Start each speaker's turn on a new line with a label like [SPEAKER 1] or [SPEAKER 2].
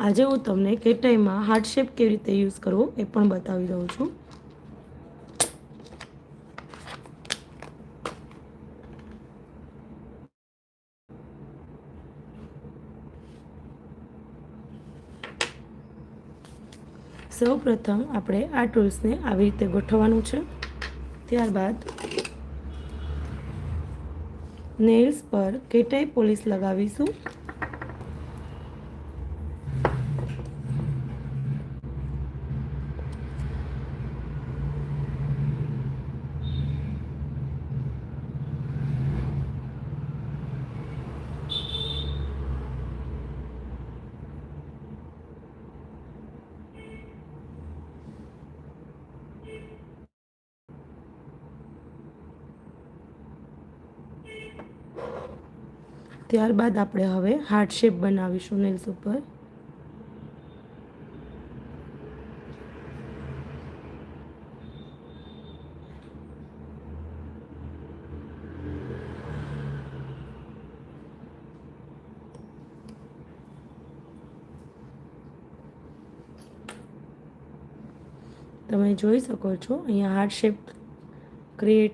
[SPEAKER 1] આજે હું તમને કેટાઈમાં હાર્ટ શેપ કેવી રીતે યુઝ કરવો એ પણ બતાવી દઉં છું. સૌ પ્રથમ આપણે આ ટૂલ્સને આવી રીતે ગોઠવવાનું છે. ત્યારબાદ નેલ્સ પર કેટાઈ પોલિશ લગાવીશું. ત્યારબાદ આપણે હવે હાર્ટ શેપ બનાવીશું નેલ્સ ઉપર. તમે જોઈ શકો છો અહીંયા હાર્ટ શેપ ક્રિએટ